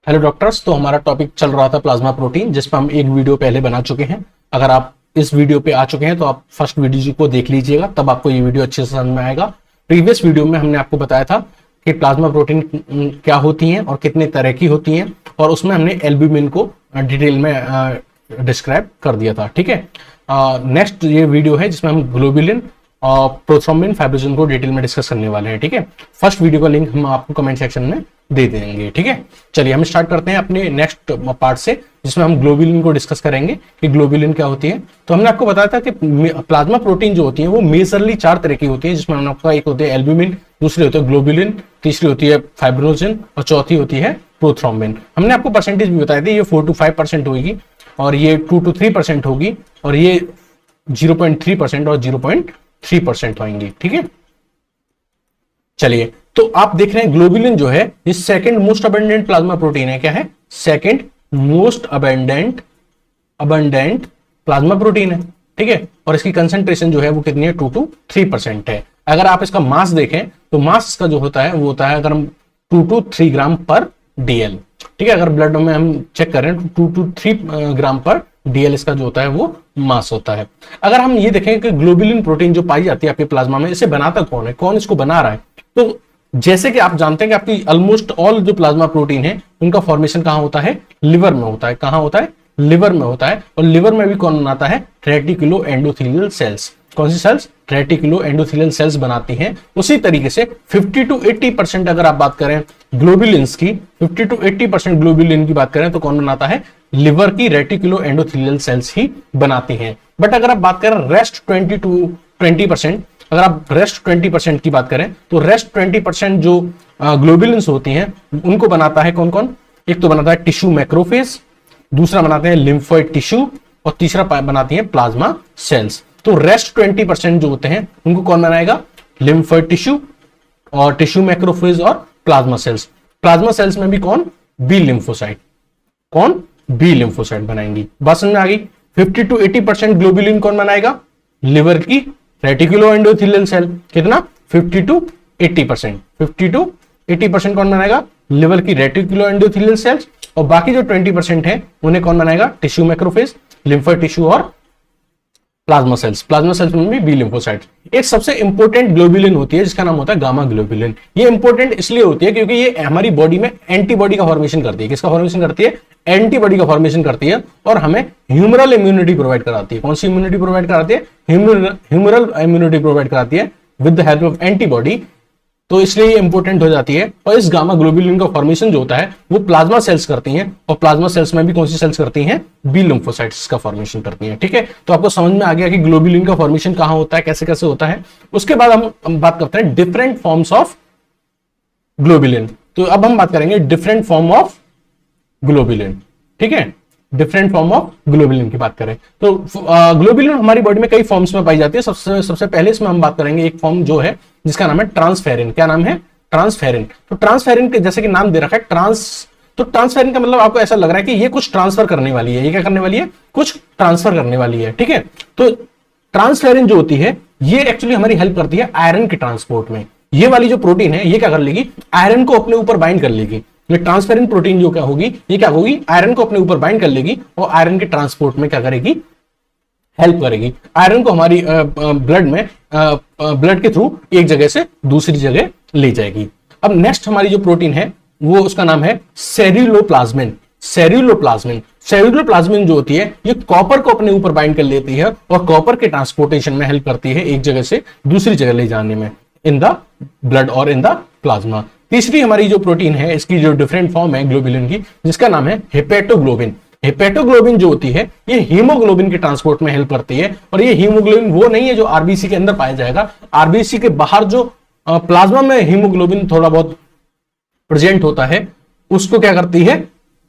Hello doctors. तो हमारा topic चल रहा था प्लाज्मा प्रोटीन, जिस पर हम एक वीडियो पहले बना चुके हैं। अगर आप इस वीडियो पे आ चुके हैं तो आप फर्स्ट वीडियो को देख लीजिएगा, तब आपको ये वीडियो अच्छे से समझ में आएगा। प्रीवियस वीडियो में हमने आपको बताया था कि प्लाज्मा प्रोटीन क्या होती हैं और कितने तरह की होती हैं, और उसमें हमने एल्ब्यूमिन को डिटेल में डिस्क्राइब कर दिया था। ठीक है, नेक्स्ट ये वीडियो है जिसमें हम ग्लोबुलिन और प्रोथ्रोम्बिन, फाइब्रिनोजन को डिटेल में डिस्कस करने वाले हैं। ठीक है, फर्स्ट वीडियो का लिंक हम आपको कमेंट सेक्शन में दे देंगे। ठीक है, चलिए हम स्टार्ट करते हैं अपने नेक्स्ट पार्ट से, जिसमें हम ग्लोबुलिन को डिस्कस करेंगे कि ग्लोबुलिन क्या होती है। तो हमने आपको बताया था कि प्लाज्मा प्रोटीन जो होती है वो मेजरली 4 तरह की होती है, जिसमें हमने आपको एक होती है एल्ब्यूमिन, दूसरी होती है ग्लोबुलिन, तीसरी होती है फाइब्रिनोजन और चौथी होती है प्रोथ्रोम्बिन। हमने आपको परसेंटेज भी बताई थी, ये 4 to 5% होगी और ये 2 to 3% होगी और ये 0.3% और 0.3% होंगी। ठीक है, चलिए तो आप देख रहे हैं ग्लोबुलिन जो है ये second most abundant plasma protein है। क्या है? Second most abundant plasma protein है। ठीक है, और इसकी कंसंट्रेशन जो है वो कितनी है? 2 to 3% है। अगर आप इसका मास देखें तो मास इसका जो होता है वो होता है अगर हम 2 to 3 ग्राम पर डीएल। ठीक है, अगर ब्लड में हम चेक करें तो 2 to 3 ग्राम पर डीएल इसका जो होता है वो मास होता है। अगर हम ये देखें कि ग्लोबुलिन प्रोटीन जो पाई जाती है आपके प्लाज्मा में, इसे बनाता कौन है, कौन इसको बना रहा है? तो जैसे कि आप जानते हैं कि आपकी ऑलमोस्ट ऑल जो प्लाज्मा प्रोटीन है उनका फॉर्मेशन कहां होता है? लिवर में होता है। कहां होता है? लिवर में होता है। और लिवर में भी कौन बनाता है? Reticulo endothelial cells. कौन सी सेल्स? रेटिकुलो एंडोथेलियल सेल्स बनाती हैं। उसी तरीके से 50 to 80% अगर आप बात करें ग्लोबुलिन्स की, 50 to 80% ग्लोबुलिन की बात करें तो कौन बनाता है? लिवर की रेटिकुलो एंडोथेलियल सेल्स ही बनाती हैं। बट अगर आप बात करें रेस्ट 20 to 20%, अगर आप रेस्ट 20% की बात करें तो रेस्ट 20% जो ग्लोबुलिन्स होती हैं उनको बनाता है कौन कौन? एक तो बनाता है टिश्यू मैक्रोफेज, दूसरा बनाते हैं लिम्फोइड टिश्यू और तीसरा बनाती है प्लाज्मा सेल्स। तो रेस्ट 20% जो होते हैं उनको कौन बनाएगा? लिम्फोइड टिश्यू और टिश्यू मैक्रोफेज और प्लाज्मा सेल्स। प्लाज्मा सेल्स में भी कौन? B lymphocyte. कौन? बी लिम्फोसाइट बनाएंगी। बात समझ में आ गई? 50 to 80% ग्लोबुलिन कौन बनाएगा? लिवर की रेटिकुलो एंडोथेलियल सेल। कितना? 50 to 80%। 50 to 80% कौन बनाएगा? लिवर की रेटिकुलो एंडोथेलियल सेल्स। और बाकी जो 20% है उन्हें कौन बनाएगा? टिश्यू मैक्रोफेज, लिम्फोइड टिश्यू और प्लाज्मा सेल्स। प्लाज्मा सेल्स में भी बी लिम्फोसाइट। एक सबसे इंपॉर्टेंट ग्लोबुलिन होती है जिसका नाम होता है गामा ग्लोबुलिन। ये इंपॉर्टेंट इसलिए होती है क्योंकि ये हमारी बॉडी में एंटीबॉडी का फॉर्मेशन करती है। किसका फॉर्मेशन करती है? एंटीबॉडी का फॉर्मेशन करती है और हमें ह्यूमरल इम्यूनिटी प्रोवाइड कराती है। कौन सी इम्यूनिटी प्रोवाइड कराती है? ह्यूमरल इम्यूनिटी प्रोवाइड कराती है with the help of antibody. तो इसलिए ये इंपॉर्टेंट हो जाती है। और इस गामा ग्लोबुलिन का फॉर्मेशन जो होता है वो प्लाज्मा सेल्स करती हैं, और प्लाज्मा सेल्स में भी कौन सी सेल्स करती हैं? बी लिम्फोसाइट्स का फॉर्मेशन करती हैं। ठीक है, तो आपको समझ में आ गया कि ग्लोबुलिन का फॉर्मेशन कहां होता है, कैसे कैसे होता है। उसके बाद हम बात करते हैं डिफरेंट फॉर्म्स ऑफ ग्लोबुलिन। तो अब हम बात करेंगे डिफरेंट फॉर्म ऑफ ग्लोबुलिन। ठीक है, डिफरेंट फॉर्म ऑफ ग्लोबुलिन की बात करें तो ग्लोबुलिन हमारी बॉडी में कई फॉर्म्स में पाई जाती है। सबसे पहले इसमें हम बात करेंगे एक फॉर्म जो है जिसका नाम है ट्रांसफेरिन। क्या नाम है? ट्रांसफेरिन। तो ट्रांसफेरिन के जैसे कि नाम दे रखा है तो ट्रांसफेरिन का मतलब आपको ऐसा लग रहा है कि ये कुछ ट्रांसफर करने वाली है। ये क्या करने वाली है? कुछ ट्रांसफर करने वाली है। ठीक है, तो ट्रांसफेरिन जो होती है ये एक्चुअली हमारी हेल्प करती है आयरन के ट्रांसपोर्ट में। ये वाली जो प्रोटीन है ये क्या कर लेगी? आयरन को अपने ऊपर बाइंड कर लेगी। ये ट्रांसफेरिन प्रोटीन जो क्या होगी, ये क्या होगी? आयरन को अपने ऊपर बाइंड कर लेगी और आयरन के ट्रांसपोर्ट में क्या करेगी? हेल्प करेगी। आयरन को हमारी ब्लड के थ्रू एक जगह से दूसरी जगह ले जाएगी। अब नेक्स्ट हमारी जो प्रोटीन है वो उसका नाम है सेरुलोप्लाज्मिन। सेरुलोप्लाज्मिन जो होती है ये कॉपर को अपने ऊपर बाइंड कर लेती है और कॉपर के ट्रांसपोर्टेशन में हेल्प करती है एक जगह से दूसरी जगह ले जाने में, इन द ब्लड और इन द प्लाज्मा। तीसरी हमारी जो प्रोटीन है इसकी जो डिफरेंट फॉर्म है ग्लोबुलिन की, जिसका नाम है हेपेटोग्लोबिन। हेपेटोग्लोबिन जो होती है ये हीमोग्लोबिन के ट्रांसपोर्ट में हेल्प करती है। और ये हीमोग्लोबिन वो नहीं है जो आरबीसी के अंदर पाया जाएगा। आरबीसी के बाहर जो प्लाज्मा में हीमोग्लोबिन थोड़ा बहुत प्रेजेंट होता है उसको क्या करती है?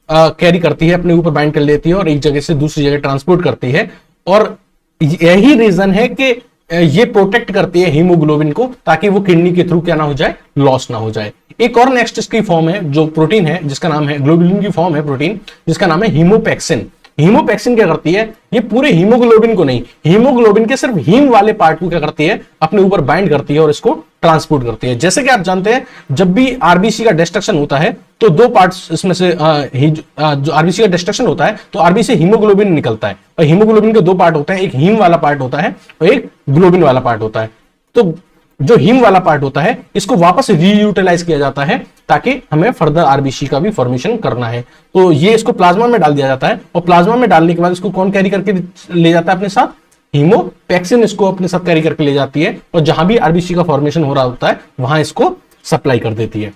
कैरी करती है, अपने ऊपर बाइंड कर लेती है और एक जगह से दूसरी जगह ट्रांसपोर्ट करती है। और यही रीजन है कि ये प्रोटेक्ट करती है हीमोग्लोबिन को ताकि वो किडनी के थ्रू क्या ना हो जाए? लॉस ना हो जाए। एक और नेक्स्ट इसकी फॉर्म है जो प्रोटीन है जिसका नाम है, ग्लोबुलिन की फॉर्म है प्रोटीन जिसका नाम है हीमोपेक्सिन। हीमोपैक्सिन क्या करती है, ये पूरे हीमोग्लोबिन को नहीं, हीमोग्लोबिन के सिर्फ हीम वाले पार्ट को क्या करती है, अपने ऊपर बाइंड करती है और इसको ट्रांसपोर्ट करती है। जैसे कि आप जानते हैं जब भी आरबीसी का डिस्ट्रक्शन होता है तो दो पार्ट्स इसमें से जो आरबीसी का डिस्ट्रक्शन होता है तो आरबीसी से हीमोग्लोबिन निकलता है, और हीमोग्लोबिन के दो पार्ट होते हैं, एक हीम वाला पार्ट होता है और एक ग्लोबिन वाला पार्ट होता है। तो जो हीम वाला पार्ट होता है इसको वापस रीयूटिलाइज किया जाता है ताकि हमें फर्दर आरबीसी का भी फॉर्मेशन करना है। तो ये इसको प्लाज्मा में डाल दिया जाता है, और प्लाज्मा में डालने के बाद इसको कौन कैरी करके ले जाता है अपने साथ, हीमोपैक्सिन इसको अपने साथ कैरी करके ले जाती है, और जहां भी आरबीसी का फॉर्मेशन हो रहा होता है वहां इसको सप्लाई कर देती है।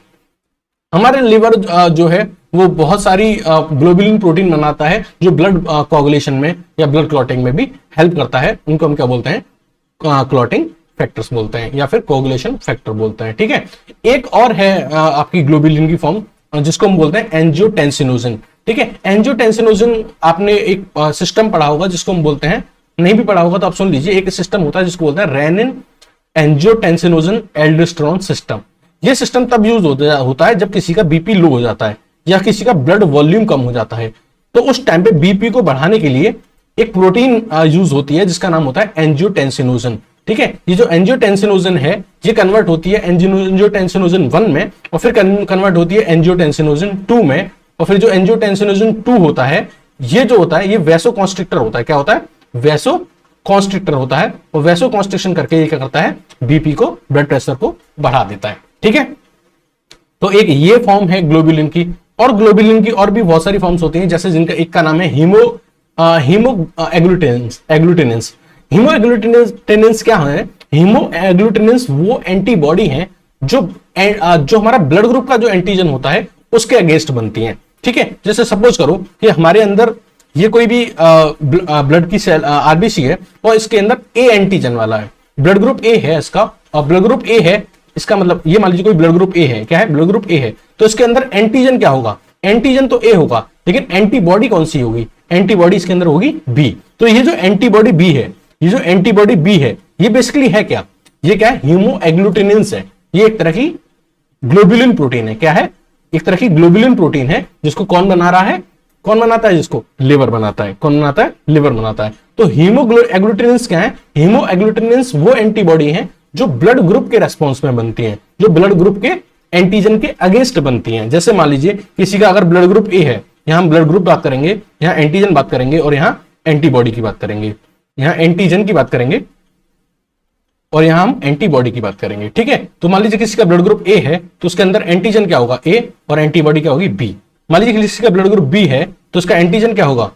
हमारे लिवर जो है वो बहुत सारी ग्लोबुलिन प्रोटीन बनाता है जो ब्लड कोगुलेशन में या ब्लड क्लॉटिंग में भी हेल्प करता है। उनको हम क्या बोलते हैं, क्लॉटिंग फैक्टर्स बोलते हैं या फिर कोगुलेशन फैक्टर बोलते हैं। ठीक है, एक और है आपकी ग्लोबुलिन की फॉर्म जिसको हम बोलते हैं एंजियोटेंसिनोजन। ठीक है, एंजियोटेंसिनोजन आपने एक सिस्टम पढ़ा होगा जिसको हम बोलते हैं, नहीं भी पढ़ा होगा तो आप सुन लीजिए, एक सिस्टम होता है जिसको बोलते हैं रेनिन एंजियोटेंसिनोजन एल्डोस्टेरोन सिस्टम। ये सिस्टम तब यूज होता है जब किसी का बीपी लो हो जाता है या किसी का ब्लड वॉल्यूम कम हो जाता है, तो उस टाइम पे बीपी को बढ़ाने के लिए एक प्रोटीन यूज होती है जिसका नाम होता है एंजियोटेंसिनोजन। ठीक है, ये जो एंजियोटेंसिनोजन है ये कन्वर्ट होती है एंजियोटेंसिनोजन 1 में, और फिर कन्वर्ट होती है एंजियोटेंसिनोजन 2 में, और फिर जो एंजियोटेंसिनोजन 2 होता है ये जो होता है ये वैसोकॉन्स्ट्रिक्टर होता है। क्या होता है, वैसोकॉन्स्ट्रिक्टर होता है, और वैसोकॉन्स्ट्रिक्शन करके ये क्या करता है, बीपी को, ब्लड प्रेशर को बढ़ा देता है। ठीक है, तो एक ये फॉर्म है ग्लोबुलिन की, और ग्लोबुलिन की और भी बहुत सारी फॉर्म्स होती हैं, जैसे जिनका एक का नाम है हीमोएग्लूटिनेंस। हीमोएग्लूटिनेंस क्या है, हीमोएग्लूटिनेंस वो एंटीबॉडी है जो हमारा ब्लड ग्रुप का जो एंटीजन होता है उसके अगेंस्ट बनती हैं। ठीक है, जैसे सपोज करो कि हमारे अंदर ये कोई भी ब्लड की सेल आरबीसी है और इसके अंदर ए एंटीजन वाला है, ब्लड ग्रुप ए है इसका, और ब्लड ग्रुप ए है इसका मतलब ये मान लीजिए कोई ब्लड ग्रुप ए है, क्या है, ब्लड ग्रुप ए है, तो इसके अंदर एंटीजन क्या होगा, एंटीजन तो ए होगा, लेकिन एंटीबॉडी कौन सी होगी, एंटीबॉडी इसके अंदर होगी बी। तो ये जो एंटीबॉडी बी है, ये जो एंटीबॉडी बी है ये बेसिकली है क्या, ये क्या है, हीमोएग्लूटिनेंस है। ये एक तरह की ग्लोबुलिन प्रोटीन है। क्या है, एक तरह की ग्लोबुलिन प्रोटीन है जिसको कौन बना रहा है, कौन बनाता है, जिसको लिवर बनाता है। कौन बनाता है, लिवर बनाता है। तो हीमोएग्लूटिनेंस क्या है, हीमोएग्लूटिनेंस वो एंटीबॉडी है जो ब्लड ग्रुप के रेस्पॉन्स में बनती है, जो ब्लड ग्रुप के एंटीजन के अगेंस्ट बनती हैं। जैसे मान लीजिए किसी का अगर ब्लड ग्रुप ए है, यहां हम ब्लड ग्रुप बात करेंगे, यहां एंटीजन बात करेंगे, और यहां एंटीबॉडी की बात करेंगे, यहां एंटीजन की बात करेंगे और यहां हम एंटीबॉडी की बात करेंगे। ठीक है, तो मान लीजिए किसी का ब्लड ग्रुप ए है तो उसके अंदर एंटीजन क्या होगा, ए, और एंटीबॉडी क्या होगी, बी। मान लीजिए किसी का ब्लड ग्रुप बी है तो उसका एंटीजन क्या होगा,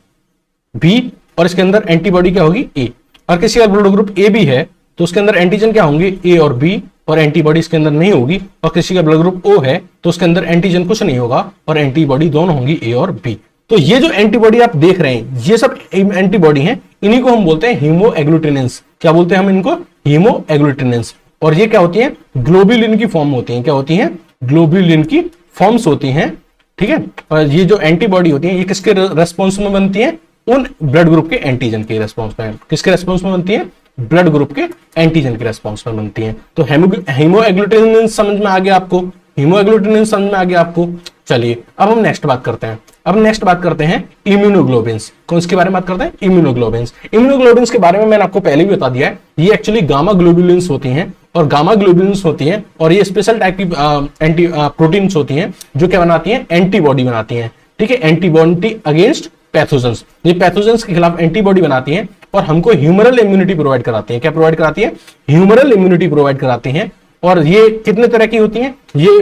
बी, और इसके अंदर एंटीबॉडी क्या होगी, ए। और किसी का ब्लड ग्रुप ए बी है तो उसके अंदर एंटीजन क्या होंगे, ए और बी, और एंटीबॉडी इसके अंदर नहीं होगी। और किसी का ब्लड ग्रुप ओ है तो उसके अंदर एंटीजन कुछ नहीं होगा और एंटीबॉडी दोनों होंगी, ए और बी। तो ये जो एंटीबॉडी आप देख रहे हैं ये सब एंटीबॉडी हैं, इन्हीं को हम बोलते हैं हीमोएग्लूटिनेंस। क्या बोलते हैं हम इनको, हीमोएग्लूटिनेंस। और ये क्या होती है, ग्लोबुलिन की फॉर्म होती है। क्या होती है, ग्लोबुलिन की फॉर्म्स होती हैं। ठीक है, और ये जो एंटीबॉडी होती है ये किसके रेस्पॉन्स में बनती है, उन ब्लड ग्रुप के एंटीजन के रेस्पॉन्स में। किसके रेस्पॉन्स में बनती है, ब्लड ग्रुप के एंटीजन के रेस्पॉन्स में बनती है। तो हीमोएग्लूटिनेंस समझ में आ गया आपको, हीमोएग्लूटिनेंस समझ में आ गया आपको। चलिए अब हम नेक्स्ट बात करते हैं, अब नेक्स्ट बात करते हैं इम्यूनोग्लोबिन्स। कौन सी के बारे में बात करते हैं, इम्यूनोग्लोबिन्स। इम्यूनोग्लोबिन्स के बारे में मैंने आपको पहले भी बता दिया है, ये एक्चुअली गामा ग्लोबुलिन्स होती हैं, और गामा ग्लोबुलिन्स होती हैं, और ये स्पेशल टाइप की एंटी प्रोटीन्स होती हैं जो क्या बनाती हैं, एंटीबॉडी बनाती हैं। ठीक है, एंटीबॉडी अगेंस्ट पैथोजेंस, ये पैथोजेंस के खिलाफ एंटीबॉडी बनाती हैं और हमको ह्यूमरल इम्यूनिटी प्रोवाइड कराती है। क्या प्रोवाइड कराती है, ह्यूमरल इम्यूनिटी प्रोवाइड कराती हैं। और ये कितने तरह की होती हैं, ये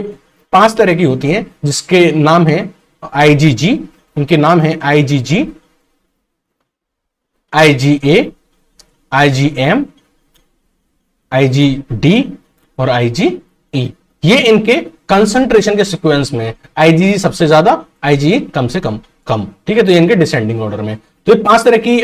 5 तरह की होती हैं, जिसके नाम है IgG, इनके नाम है IgG, IgA, IgM, IgD और IgE। ये इनके कंसंट्रेशन के सीक्वेंस में IgG सबसे ज्यादा, IgE कम से कम। ठीक है, तो ये इनके डिसेंडिंग ऑर्डर में। तो ये 5 तरह की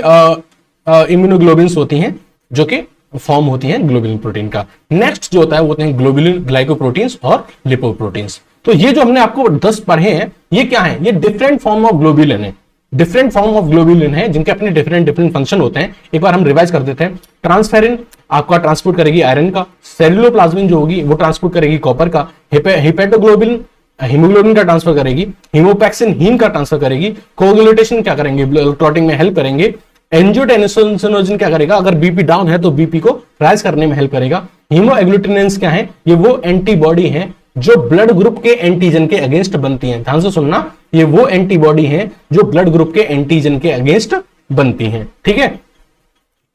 इम्यूनोग्लोबिन्स होती हैं जो कि फॉर्म होती हैं ग्लोबुलिन प्रोटीन का। नेक्स्ट जो होता है वो होते हैं ग्लोबुलिन ग्लाइकोप्रोटीन्स और लिपोप्रोटीन्स। तो ये जो हमने आपको 10 पढ़े हैं ये क्या है, ये डिफरेंट फॉर्म ऑफ ग्लोबुलिन है, डिफरेंट फॉर्म ऑफ ग्लोबुलिन है जिनके अपने डिफरेंट फंक्शन होते हैं। एक बार हम रिवाइज कर देते हैं। ट्रांसफेरिन आपका ट्रांसपोर्ट करेगी आयरन का, सेलुलोप्लाज्मिन जो होगी वो ट्रांसपोर्ट करेगी कॉपर का, हिपेटोग्लोबिन हीमोग्लोबिन का ट्रांसफर करेगी, हीमोपैक्सिन हीम का ट्रांसफर करेगी, कोगुलेटेशन क्या करेंगे, क्लॉटिंग में हेल्प करेंगे, एंजियोटेंसिनोजन क्या करेगा, अगर बीपी डाउन है तो बीपी को राइज करने में हेल्प करेगा। हीमोएग्लूटिनेंस क्या है, ये वो एंटीबॉडी है जो ब्लड ग्रुप के एंटीजन के अगेंस्ट बनती हैं। ध्यान से सुनना, ये वो एंटीबॉडी है जो ब्लड ग्रुप के एंटीजन के अगेंस्ट बनती हैं। ठीक है,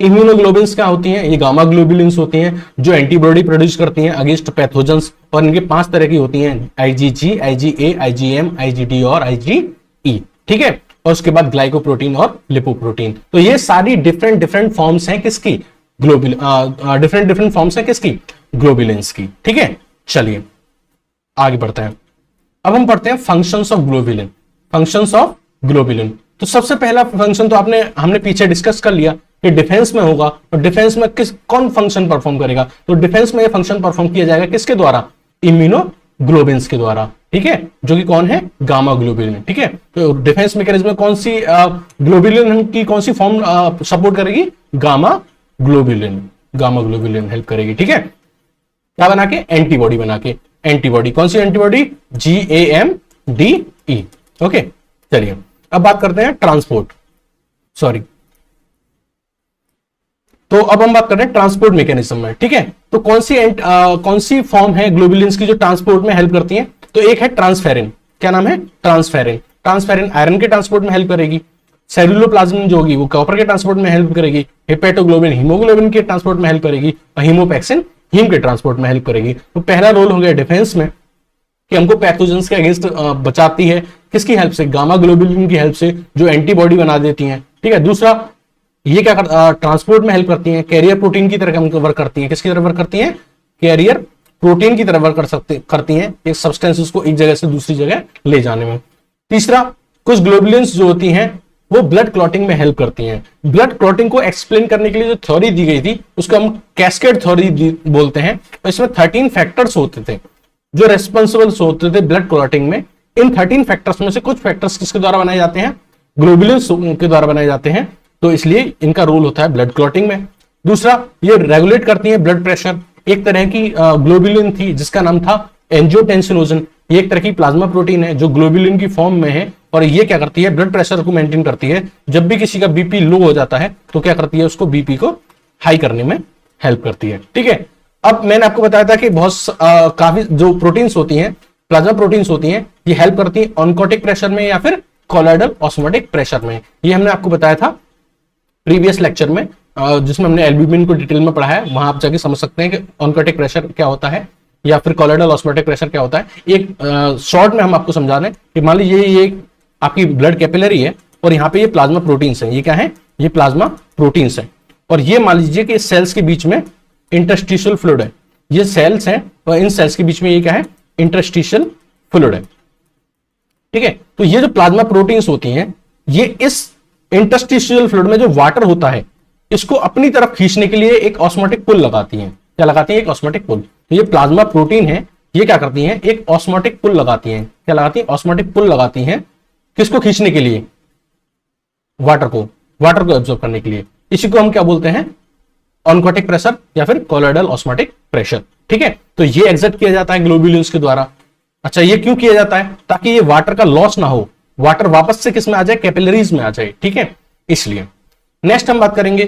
इम्यूनोग्लोबिन्स क्या होती हैं, ये गामा ग्लोबुलिन्स होती हैं जो एंटीबॉडी प्रोड्यूस करती हैं अगेंस्ट पैथोजेंस, और इनके 5 तरह की होती हैं, आईजीजी, आईजीए, आईजीएम, आईजीडी और आईजीई। ठीक है, और उसके बाद ग्लाइकोप्रोटीन और लिपोप्रोटीन। तो ये सारी डिफरेंट फॉर्म्स हैं किसकी, डिफरेंट फॉर्म्स हैं किसकी, ग्लोबुलिन्स की। ठीक है, चलिए आगे बढ़ते हैं। अब हम पढ़ते हैं functions of globulin. Functions of globulin, तो सबसे पहला फंक्शन तो हमने पीछे डिस्कस कर लिया कि डिफेंस में होगा, और डिफेंस में कौन फंक्शन परफॉर्म करेगा, तो डिफेंस में यह फंक्शन परफॉर्म किया जाएगा किसके द्वारा, इम्यूनोग्लोबिन्स के द्वारा। ठीक है, जो कि कौन है, गामा ग्लोबुलिन। ठीक है, तो डिफेंस मैकेनिज्म में कौन सी ग्लोबुलिन की कौन सी फॉर्म सपोर्ट करेगी, गामा ग्लोबुलिन हेल्प करेगी। ठीक है, क्या बना के, एंटीबॉडी बना के। एंटीबॉडी कौन सी एंटीबॉडी, GAMDE। ओके, चलिए अब बात करते हैं ट्रांसपोर्ट, तो अब हम बात कर रहे हैं ट्रांसपोर्ट मैकेनिज्म में। ठीक है, तो कौन सी फॉर्म है ग्लोबुलिन्स की जो ट्रांसपोर्ट में हेल्प करती है, तो एक है ट्रांसफेरिन। क्या नाम है, ट्रांसफेरिन आयरन के ट्रांसपोर्ट में हेल्प करेगी, सेलुलोप्लाज्मिन जो होगी वो कॉपर के ट्रांसपोर्ट में हेल्प करेगी, हेपेटोग्लोबिन हीमोग्लोबिन के ट्रांसपोर्ट में हेल्प करेगी, और हीमोपैक्सिन हीम के ट्रांसपोर्ट में हेल्प करेगी। तो पहला रोल हो गया डिफेंस में कि हमको पैथोजेंस के अगेंस्ट बचाती है, किसकी हेल्प से, गामा ग्लोबुलिन की हेल्प से, जो एंटीबॉडी बना देती हैं। ठीक है, दूसरा ये क्या ट्रांसपोर्ट में हेल्प करती हैं, कैरियर प्रोटीन की तरह वर्क करती हैं। किसकी तरह वर्क करती हैं, कैरियर प्रोटीन की तरह वर्क करती हैं, एक सब्सटेंसेस को एक जगह से दूसरी जगह ले जाने में। तीसरा, कुछ ग्लोबुलिन्स जो होती हैं वो ब्लड क्लॉटिंग में हेल्प करती हैं। ब्लड क्लॉटिंग को एक्सप्लेन करने के लिए जो थ्योरी दी गई थी उसको हम कैस्केड थ्योरी बोलते हैं। तो इसमें 13 फैक्टर्स होते थे जो रेस्पॉन्सिबल होते थे ब्लड क्लॉटिंग में। इन 13 फैक्टर्स में से कुछ फैक्टर्स किसके द्वारा बनाए जाते हैं, ग्लोबुलिन्स के द्वारा बनाए जाते हैं, तो इसलिए इनका रोल होता है ब्लड क्लॉटिंग में। दूसरा, ये रेगुलेट करती है ब्लड प्रेशर। एक तरह की ग्लोबुलिन थी जिसका नाम था एंजियोटेंसिनोजन, ये एक तरह की प्लाज्मा प्रोटीन है जो ग्लोबुलिन की फॉर्म में है, और ये क्या करती है, ब्लड प्रेशर को मेंटेन करती है। जब भी किसी का बीपी लो हो जाता है तो क्या करती है, उसको बीपी को हाई करने में हेल्प करती है। ठीक है, अब मैंने आपको बताया था कि काफी जो प्रोटीन्स होती हैं, प्लाज्मा प्रोटीन्स होती हैं, ये हेल्प करती है ऑनकोटिक प्रेशर में या फिर कोलॉइडल ऑस्मोटिक प्रेशर में। ये हमने आपको बताया था प्रीवियस लेक्चर में, जिसमें हमने एल्ब्यूमिन को डिटेल में पढ़ा है। वहां आप जाके समझ सकते हैं कि ऑनकोटिक प्रेशर क्या होता है या फिर कोलॉइडल ऑस्मोटिक प्रेशर क्या होता है। एक शॉर्ट में हम आपको समझा दें कि मान लीजिए ये आपकी ब्लड कैपिलरी है और यहाँ पे ये प्लाज्मा प्रोटीन्स हैं। ये क्या है, ये प्लाज्मा प्रोटीन्स हैं, और ये मान लीजिए कि सेल्स के बीच में इंटरस्टिशियल फ्लूइड है। ये सेल्स हैं और इन सेल्स के बीच में ये क्या है, इंटरस्टिशियल फ्लूइड है। ठीक है, तो ये जो प्लाज्मा प्रोटीन्स होती हैं ये इस इंटरस्टिशियल फ्लूइड में जो वाटर होता है इसको अपनी तरफ खींचने के लिए एक ऑस्मोटिक पुल लगाती हैं। क्या लगाती हैं, एक ऑस्मोटिक पुल। तो ये प्लाज्मा प्रोटीन है, ये क्या करती हैं, एक ऑस्मोटिक पुल लगाती हैं। क्या लगाती हैं, ऑस्मोटिक पुल लगाती हैं, किसको खींचने के लिए, वाटर को एब्जॉर्ब करने के लिए। इसी को हम क्या बोलते हैं, ऑनकोटिक प्रेशर या फिर कोलॉइडल ऑस्मोटिक प्रेशर। ठीक है, तो ये एग्जर्ट किया जाता है ग्लोबुलिन्स के द्वारा। अच्छा, ये क्यों किया जाता है, ताकि ये वाटर का लॉस ना हो, वाटर वापस से किस में आ जाए, कैपिलरीज में आ जाए। ठीक है, इसलिए नेक्स्ट हम बात करेंगे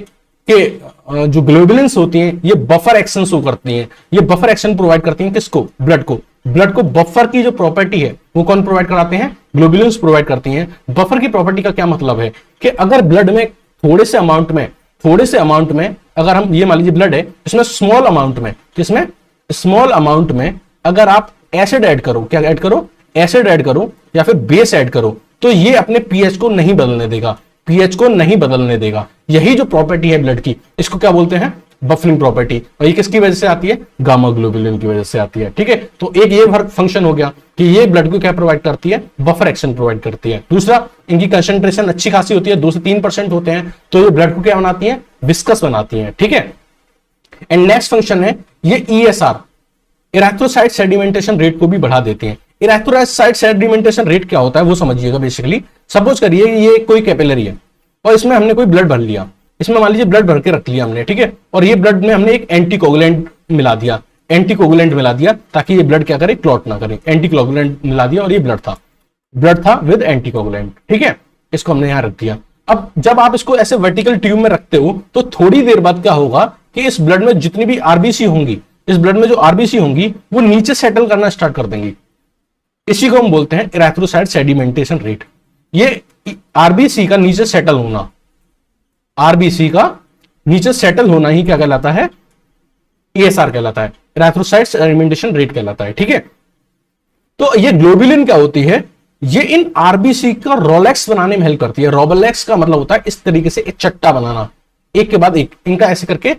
कि जो ग्लोबुलिन्स होती हैं ये बफर एक्शन शो करती हैं। ये बफर एक्शन प्रोवाइड करती हैं किसको, ब्लड को बफर की जो प्रॉपर्टी है वो कौन प्रोवाइड कराते हैं, ग्लोबुलिन्स प्रोवाइड करती हैं। बफर की प्रॉपर्टी का क्या मतलब है कि अगर ब्लड में थोड़े से अमाउंट में अगर हम, ये मान लीजिए ब्लड है, इसमें स्मॉल अमाउंट में अगर आप एसिड ऐड करो, क्या ऐड करो, एसिड ऐड करो या फिर बेस ऐड करो, तो ये अपने पीएच को नहीं बदलने देगा। यही जो प्रॉपर्टी है ब्लड की, इसको क्या बोलते हैं, बफरिंग प्रॉपर्टी। और ये किसकी वजह से आती है, गामा ग्लोबुलिन की वजह से आती है। ठीक है, तो एक ये फंक्शन हो गया कि ये ब्लड को क्या प्रोवाइड करती है, बफर एक्शन प्रोवाइड करती है। दूसरा, इनकी कंसंट्रेशन अच्छी खासी होती है, 2 से 3% होते हैं, तो ये ब्लड को क्या बनाती है, विस्कस बनाती है। ठीक है, एंड नेक्स्ट फंक्शन है ये ESR, इरेथ्रोसाइट सेडिमेंटेशन रेट को भी बढ़ा देते हैं। इरेथ्रोसाइट सेडिमेंटेशन रेट क्या होता है वो समझिएगा। बेसिकली सपोज करिए ये कोई कैपिलरी है और इसमें हमने कोई ब्लड भर लिया, इसमें मान लीजिए ब्लड भर के रख लिया हमने, ठीक है, और ये ब्लड में हमने एक एंटीकोगुलेंट मिला दिया। एंटीकोगुलेंट मिला दिया ताकि ये ब्लड क्या करे, क्लॉट ना करे। एंटीकोगुलेंट मिला दिया और ये ब्लड था विद एंटीकोगुलेंट, ठीक है, इसको हमने यहां रख दिया। अब जब आप इसको ऐसे वर्टिकल ट्यूब में रखते हो तो थोड़ी देर बाद क्या होगा कि इस ब्लड में जितनी भी आरबीसी होंगी, इस ब्लड में जो आरबीसी होंगी वो नीचे सेटल करना स्टार्ट कर देंगी। इसी को हम बोलते हैं इरेथ्रोसाइट सेडिमेंटेशन रेट। ये आरबीसी का नीचे सेटल होना, आरबीसी का नीचे सेटल होना ही क्या कहलाता है, ईएसआर कहलाता है, इरेथ्रोसाइट सेडिमेंटेशन रेट कहलाता है, ठीक है। तो ये ग्लोबुलिन क्या होती है, ये इन आरबीसी का रोलेक्स बनाने में हेल्प करती है। रोलेक्स का मतलब होता है इस तरीके से एक चट्टा बनाना, एक के बाद एक, इनका ऐसे करके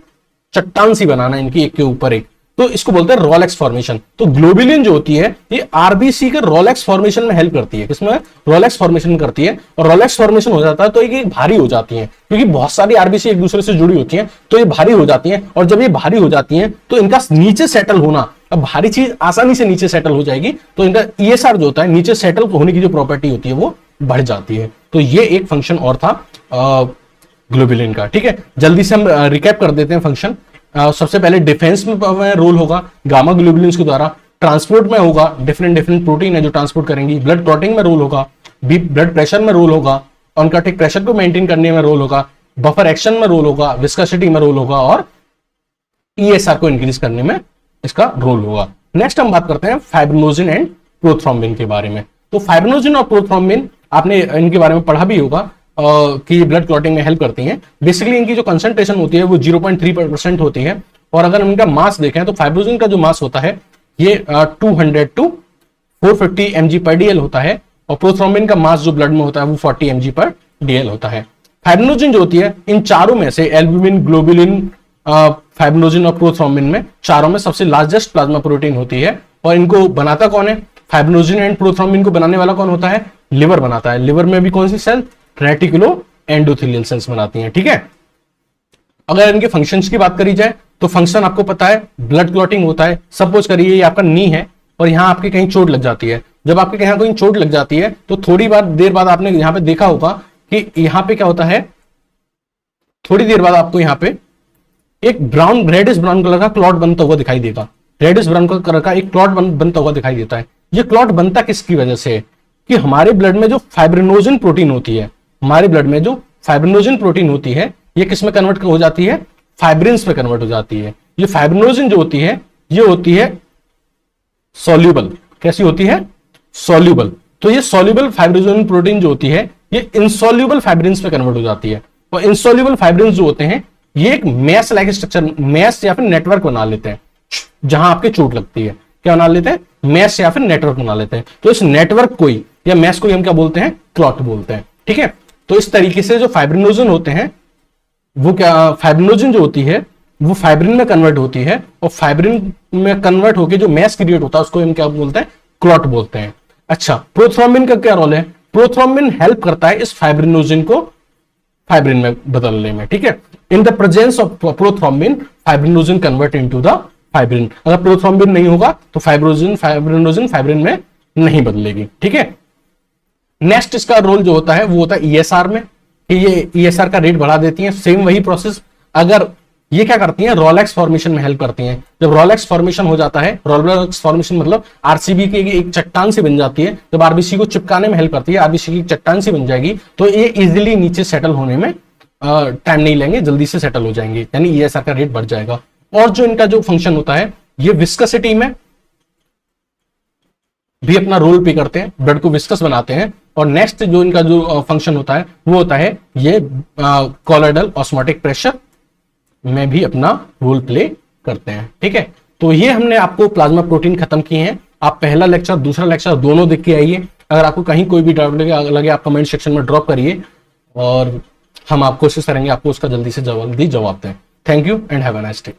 चट्टान सी बनाना, इनकी एक के ऊपर एक, तो इसको बोलते हैं रोलेक्स फॉर्मेशन। तो ग्लोबुलिन जो होती है ये आरबीसी के रोलेक्स फॉर्मेशन में हेल्प करती है। किसमें? रोलेक्स फॉर्मेशन करती है। और रोलेक्स फॉर्मेशन हो जाता है तो ये भारी हो जाती है, क्योंकि बहुत सारी आरबीसी एक दूसरे से जुड़ी होती हैं, तो ये भारी हो जाती हैं। और जब ये भारी हो जाती हैं तो इनका नीचे सेटल होना, अब भारी चीज आसानी से नीचे सेटल हो जाएगी, तो इनका ईएसआर जो होता है, नीचे सेटल होने की जो प्रॉपर्टी होती है वो बढ़ जाती है। तो ये एक फंक्शन और था ग्लोबुलिन का, ठीक है। जल्दी से हम रिकैप कर देते हैं फंक्शन। सबसे पहले डिफेंस में रोल होगा गामा ग्लोबुलिन्स के द्वारा, ट्रांसपोर्ट में होगा, डिफरेंट प्रोटीन है जो ट्रांसपोर्ट करेंगी, ब्लड क्लॉटिंग में रोल होगा, ब्लड प्रेशर में रोल होगा, ऑनकार्टिक प्रेशर को मेंटेन करने में रोल होगा, बफर एक्शन में रोल होगा, विस्कोसिटी में रोल होगा, और ईएसआर को इंक्रीज करने में इसका रोल होगा। नेक्स्ट हम बात करते हैं फाइब्रिनोजिन एंड प्रोथ्रोम्बिन के बारे में। तो फाइब्रिनोजिन और प्रोथ्रोम्बिन आपने इनके बारे में पढ़ा भी होगा कि ब्लड क्लॉटिंग में हेल्प करती हैं। बेसिकली इनकी जो कंसंट्रेशन होती है वो 0.3% होती है। और अगर हम इनका मास देखें तो फाइब्रिनोजिन का जो मास होता है ये 200 to 450 mg/dl होता है, और प्रोथ्रोम्बिन का मास जो ब्लड में होता है वो 40 mg/dl होता है। फाइब्रिनोजिन जो होती है इन चारों में से, एल्ब्यूमिन, ग्लोबुलिन, फाइब्रिनोजिन और प्रोथ्रोम्बिन में, चारों में सबसे लार्जेस्ट प्लाज्मा प्रोटीन होती है। और इनको बनाता कौन है? फाइब्रिनोजिन एंड प्रोथ्रोम्बिन को बनाने वाला कौन होता है? लिवर बनाता है। लिवर में भी कौन सी सेल? रेटिकुलो एंडोथेलियल सेल्स बनाती हैं, ठीक है। अगर इनके फंक्शंस की बात करी जाए तो फंक्शन आपको पता है, ब्लड क्लॉटिंग होता है। सपोज करिए ये आपका नी है और यहां आपके कहीं चोट लग जाती है। जब आपके कहीं कोई चोट लग जाती है तो थोड़ी देर बाद आपने यहां पे देखा होगा कि यहां पे क्या होता है, थोड़ी देर बाद आपको यहां पे एक रेडिश ब्राउन कलर का क्लॉट बनता हुआ दिखाई देगा। रेडिश ब्राउन कलर का एक क्लॉट बनता हुआ दिखाई देता है। ये क्लॉट बनता किसकी वजह से है? कि हमारे ब्लड में जो फाइब्रिनोजिन प्रोटीन होती है, हमारे ब्लड में जो फाइब्रिनोजिन प्रोटीन होती है, ये किस में कन्वर्ट हो जाती है? फाइब्रिन्स में कन्वर्ट हो जाती है। ये फाइब्रिनोजिन जो होती है ये होती है सॉल्यूबल। कैसी होती है? सॉल्यूबल। तो ये सॉल्यूबल फाइब्रिनोजिन प्रोटीन जो होती है ये इनसॉल्यूबल फाइब्रिन्स में कन्वर्ट हो जाती है। और इनसॉल्यूबल फाइब्रिन्स जो होते हैं ये एक मैश लाइक स्ट्रक्चर, मैश या फिर नेटवर्क बना लेते हैं। जहां आपके चोट लगती है क्या बना लेते हैं? मैश या फिर नेटवर्क बना लेते हैं। तो इस नेटवर्क को ही या मैश को ही हम क्या बोलते हैं? क्लॉट बोलते हैं, ठीक है। तो इस तरीके से जो फाइब्रिनोजिन होते हैं वो क्या, फाइब्रिनोजिन जो होती है वो फाइब्रिन में कन्वर्ट होती है, और फाइब्रिन में कन्वर्ट होकर जो मैश क्रिएट होता है उसको हम क्या बोलते हैं? क्लॉट बोलते हैं। अच्छा, प्रोथ्रोम्बिन का क्या रोल है? प्रोथ्रोम्बिन हेल्प करता है इस फाइब्रिनोजिन को फाइब्रिन में बदलने में, ठीक है। In the presence of prothrombin fibrinogen convert into the fibrin. अगर प्रोथ्रोम्बिन नहीं होगा तो फाइब्रिनोजिन फाइब्रिन में नहीं बदलेगी, ठीक है। नेक्स्ट इसका रोल जो होता है वो होता है ईएसआर में, कि ये ईएसआर का रेट बढ़ा देती है। सेम वही प्रोसेस, अगर ये क्या करती हैं? रोलेक्स फॉर्मेशन में हेल्प करती हैं। जब रोलेक्स फॉर्मेशन हो जाता है, रोलेक्स फॉर्मेशन मतलब आरसीबी की एक चट्टान सी बन जाती है। जब आरबीसी को चिपकाने में हेल्प करती है, आरबीसी की चट्टान सी बन जाएगी, तो ये इजीली नीचे सेटल होने में टाइम नहीं लेंगे, जल्दी से सेटल हो जाएंगे, यानी ईएसआर का रेट बढ़ जाएगा। और जो इनका जो फंक्शन होता है ये विस्कोसिटी में भी अपना रोल प्ले करते हैं, ब्लड को विस्कस बनाते हैं। और नेक्स्ट जो इनका जो फंक्शन होता है वो होता है ये कॉलोइडल ऑस्मोटिक प्रेशर में भी अपना रोल प्ले करते हैं, ठीक है। तो ये हमने आपको प्लाज्मा प्रोटीन खत्म किए हैं। आप पहला लेक्चर दूसरा लेक्चर दोनों देख के आइए। अगर आपको कहीं कोई भी डाउट लगे आप कमेंट सेक्शन में ड्रॉप करिए, और हम आप कोशिश करेंगे आपको उसका जल्दी से जवाब दें। Thank you and have a nice day.